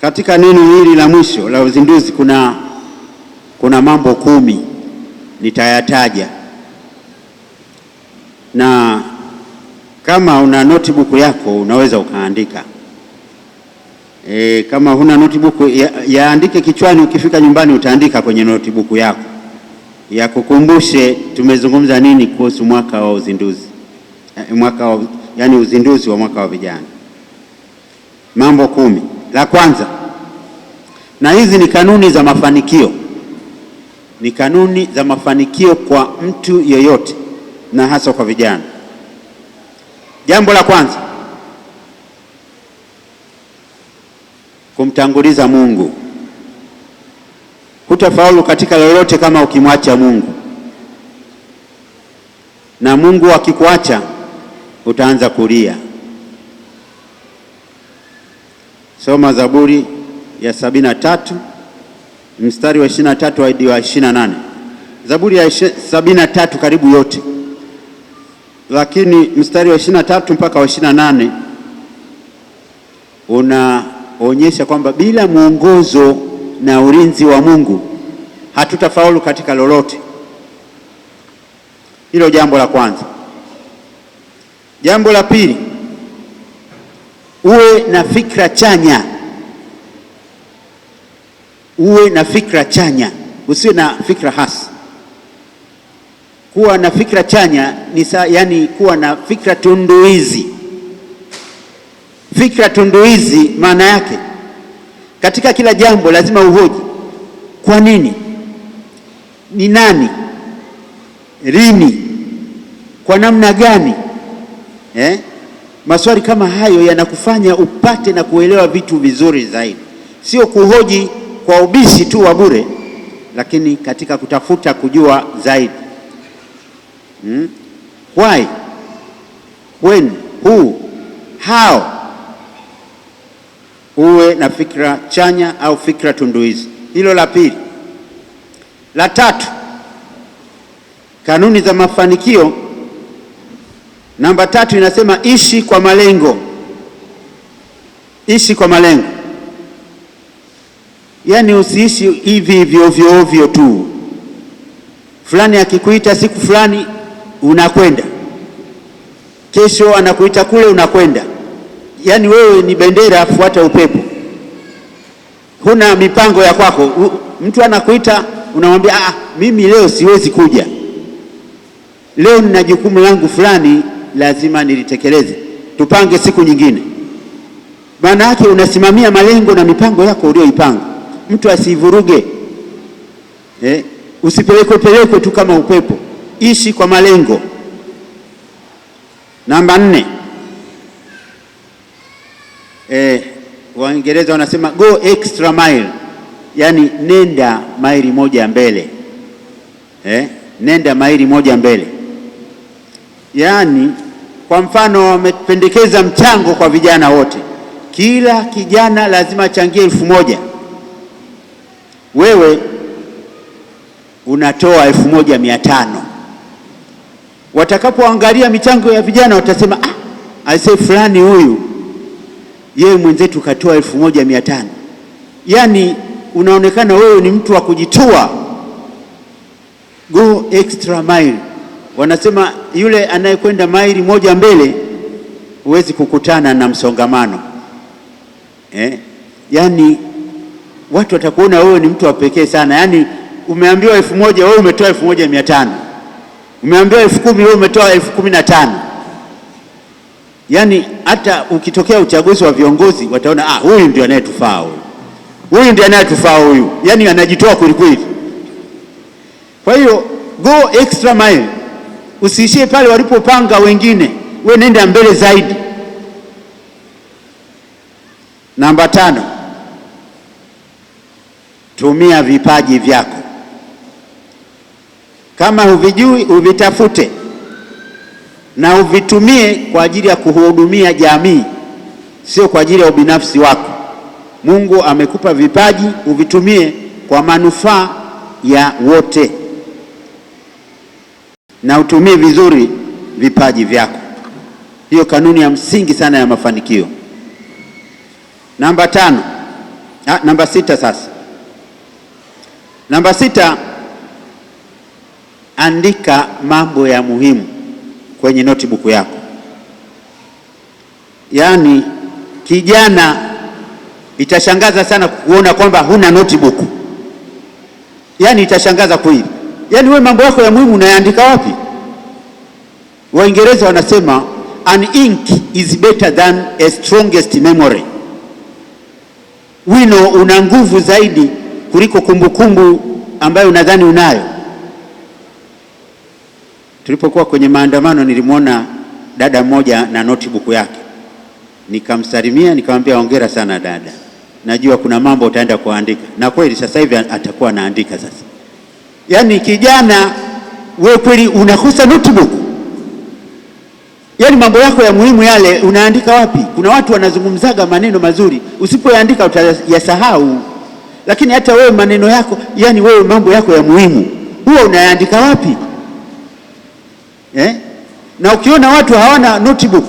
Katika neno hili la mwisho la uzinduzi kuna mambo 10 nitayataja, na kama una notebook yako unaweza ukaandika. Kama huna notebook yaandike kichwani, ukifika nyumbani utaandika kwenye notebook yako ya kukumbushe tumezungumza nini kuhusu mwaka wa uzinduzi, yani uzinduzi wa mwaka wa vijana. Mambo 10. La kwanza, na hizi ni kanuni za mafanikio, ni kanuni za mafanikio kwa mtu yeyote na hasa kwa vijana. Jambo la kwanza, kumtanguliza Mungu. Hutafaulu katika lolote kama ukimwacha Mungu, na Mungu akikuacha utaanza kulia. Soma Zaburi ya 73 mstari wa 23 hadi wa 28. Zaburi ya 73 karibu yote, lakini mstari wa 23 mpaka wa 28 unaonyesha kwamba bila mwongozo na ulinzi wa Mungu hatutafaulu katika lolote. Hilo jambo la kwanza. Jambo la pili, uwe na fikra chanya. Uwe na fikra chanya, usiwe na fikra hasi. Kuwa na fikra chanya ni yani kuwa na fikra tunduizi. Fikra tunduizi maana yake katika kila jambo lazima uhoji kwa nini, ni nani, lini, kwa namna gani. Maswali kama hayo yanakufanya upate na kuelewa vitu vizuri zaidi, sio kuhoji kwa ubishi tu wa bure, lakini katika kutafuta kujua zaidi. Why, when, who, how. Uwe na fikra chanya au fikra tunduizi. Hilo la pili. La tatu, kanuni za mafanikio namba 3 inasema ishi kwa malengo. Ishi kwa malengo, yaani usiishi hivi ovyo ovyo tu. Fulani akikuita siku fulani unakwenda, kesho anakuita kule unakwenda. Yaani wewe ni bendera, fuata upepo, huna mipango ya kwako. Mtu anakuita unamwambia mimi leo siwezi kuja, leo nina jukumu langu fulani lazima nilitekeleze, tupange siku nyingine. Maana yake unasimamia malengo na mipango yako ulioipanga. Mtu asivuruge, usipelekwe tu kama upepo. Ishi kwa malengo. Namba 4, Waingereza wanasema go extra mile, yani nenda maili moja mbele. Nenda maili moja mbele. Yani kwa mfano wamependekeza mchango kwa vijana wote, kila kijana lazima achangie 1,000. Wewe unatoa 1,500. Watakapoangalia michango ya vijana watasema aisee, fulani huyu yeye mwenzetu katoa 1,500. Yani unaonekana wewe ni mtu wa kujitua. Go extra mile. Wanasema yule anayekwenda maili moja mbele huwezi kukutana na msongamano. Yani watu watakuona wewe ni mtu wa pekee sana. Yani umeambiwa 1,000, wewe umetoa 1,500. Umeambiwa 10,000, wewe umetoa 15,000. Yani hata ukitokea uchaguzi wa viongozi wataona huyu ndio anayetufaa huyu ndiye anayetufaa huyu. Yani anajitoa kweli. Kwa hiyo go extra mile. Usiishie pale walipopanga wengine, wewe nenda mbele zaidi. Namba 5, tumia vipaji vyako. Kama huvijui uvitafute na uvitumie kwa ajili ya kuhudumia jamii, sio kwa ajili ya ubinafsi wako. Mungu amekupa vipaji, uvitumie kwa manufaa ya wote, na utumie vizuri vipaji vyako. Hiyo kanuni ya msingi sana ya mafanikio. Namba 5, Namba 6 sasa. Namba 6, andika mambo ya muhimu kwenye notebook yako. Yaani kijana, itashangaza sana kuona kwamba huna notebook. Yaani itashangaza kweli. Yaani wewe mambo yako ya muhimu unayaandika wapi? Waingereza wanasema an ink is better than a strongest memory. Wino una nguvu zaidi kuliko kumbukumbu ambayo unadhani unayo. Tulipokuwa kwenye maandamano nilimwona dada mmoja na notebook yake. Nikamsalimia, nikamwambia hongera sana dada, najua kuna mambo utaenda kuandika. Na kweli sasa hivi atakuwa anaandika sasa. Yaani kijana, wewe kweli unakosa notebook? Yaani mambo yako ya muhimu yale unaandika wapi? Kuna watu wanazungumzaga maneno mazuri, usipoyaandika utayasahau. Lakini hata wewe maneno yako, yani wewe mambo yako ya muhimu huwa unayaandika wapi? Na ukiona watu hawana notebook,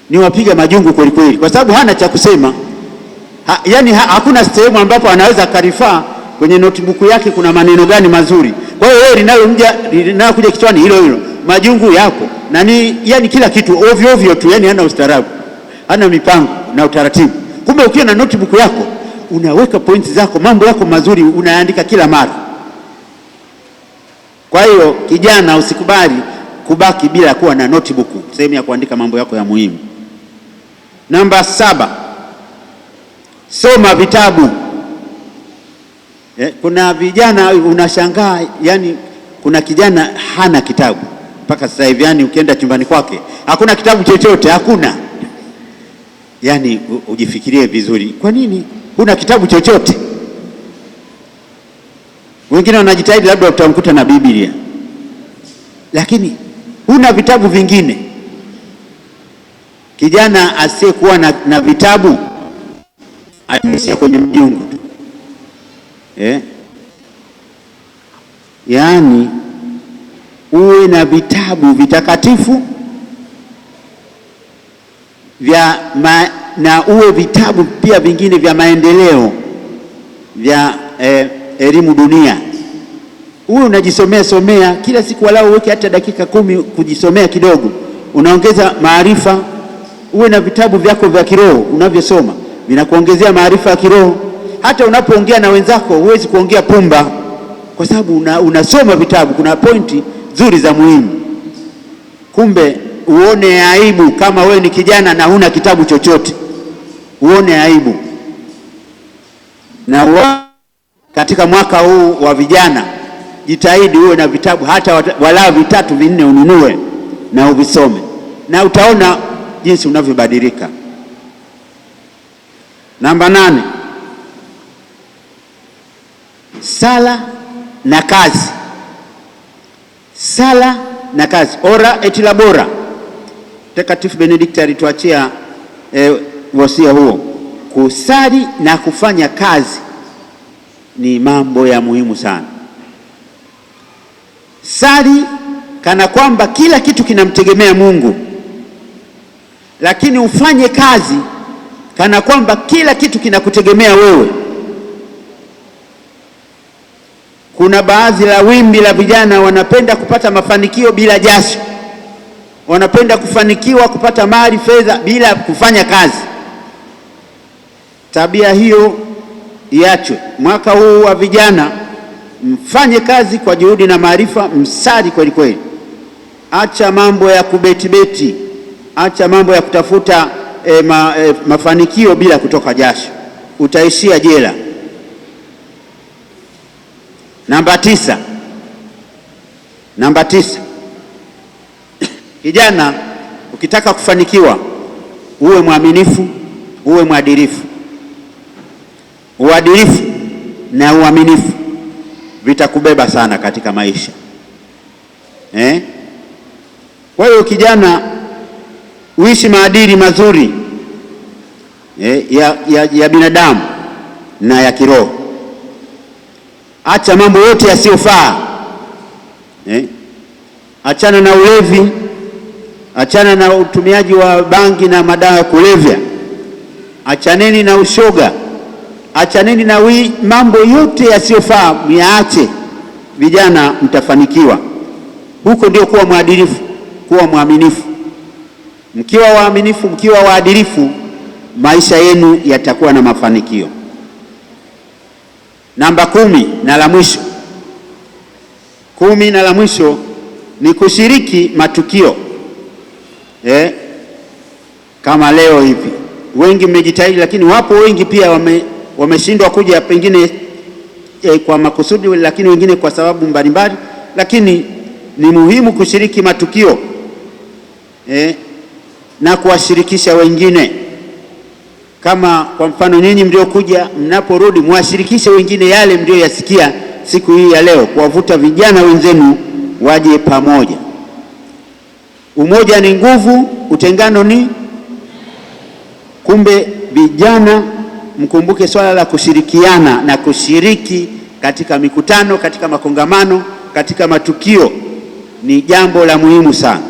ni wapiga majungu kweli kweli, kwa sababu hana cha kusema. Yani hakuna sehemu ambapo anaweza karifaa kwenye notebook yake kuna maneno gani mazuri. Kwa hiyo wewe linalokuja kichwani hilo majungu yapo. Na yani kila kitu ovyo ovyo tu, yani hana ustaarabu, hana mipango na utaratibu. Kumbe ukiwa na notebook yako unaweka points zako, mambo yako mazuri unaandika kila mara. Kwa hiyo kijana, usikubali kubaki bila kuwa na notebook, sehemu ya kuandika mambo yako ya muhimu. Namba 7, soma vitabu. Kuna vijana unashangaa, yani kuna kijana hana kitabu mpaka sasa hivi. Yani ukienda chumbani kwake hakuna kitabu chochote, hakuna. Yani ujifikirie vizuri, kwa nini huna kitabu chochote? Wengine wanajitahidi labda utamkuta na Biblia, lakini huna vitabu vingine. Kijana asiyekuwa na vitabu ataishia kwenye mjungu tu. Yaani uwe na vitabu vitakatifu na uwe vitabu pia vingine vya maendeleo vya elimu dunia. Uwe unajisomea kila siku, walau uweke hata dakika 10 kujisomea kidogo, unaongeza maarifa. Uwe na vitabu vyako vya kiroho unavyosoma, vinakuongezea maarifa ya kiroho. Hata unapoongea na wenzako huwezi kuongea pumba, kwa sababu unasoma vitabu, kuna pointi nzuri za muhimu. Kumbe uone aibu kama wewe ni kijana na huna kitabu chochote, uone aibu. Na katika mwaka huu wa vijana, jitahidi uwe na vitabu hata walau 3 4 ununue na uvisome, na utaona jinsi unavyobadilika. Namba 8, sala na kazi. Sala na kazi, ora et labora. Mtakatifu Benedikta alituachia wasia huo. Kusali na kufanya kazi ni mambo ya muhimu sana. Sali kana kwamba kila kitu kinamtegemea Mungu, lakini ufanye kazi kana kwamba kila kitu kinakutegemea wewe. Kuna baadhi la wimbi la vijana wanapenda kupata mafanikio bila jasho, wanapenda kufanikiwa kupata mali, fedha bila kufanya kazi. Tabia hiyo iachwe. Mwaka huu wa vijana, mfanye kazi kwa juhudi na maarifa, msali kweli kweli. Acha mambo ya kubeti, acha mambo ya kutafuta mafanikio bila kutoka jasho, utaishia jela. Namba 9, kijana, ukitaka kufanikiwa uwe mwaminifu, uwe mwadilifu. Uadilifu na uaminifu vitakubeba sana katika maisha. Kwa hiyo kijana, uishi maadili mazuri ya binadamu na ya kiroho. Acha mambo yote yasiyofaa. Achana na ulevi, achana na utumiaji wa bangi na madawa ya kulevya. Achaneni na ushoga, achaneni na mambo yote yasiyofaa, myaache. Vijana mtafanikiwa. Huko ndio kuwa mwadilifu, kuwa mwaminifu. Mkiwa waaminifu, mkiwa waadilifu, maisha yenu yatakuwa na mafanikio. Namba 10 na la mwisho. 10 na la mwisho ni kushiriki matukio. Kama leo hivi wengi mmejitahidi, lakini wapo wengi pia wameshindwa kuja, pengine kwa makusudi, lakini wengine kwa sababu mbalimbali. Lakini ni muhimu kushiriki matukio na kuwashirikisha wengine. Kama kwa mfano nyinyi mliokuja, mnaporudi muwashirikishe wengine yale mlioyasikia siku hii ya leo, kuwavuta vijana wenzenu waje pamoja. Umoja ni nguvu, utengano ni. Kumbe vijana, mkumbuke swala la kushirikiana na kushiriki katika mikutano, katika makongamano, katika matukio ni jambo la muhimu sana.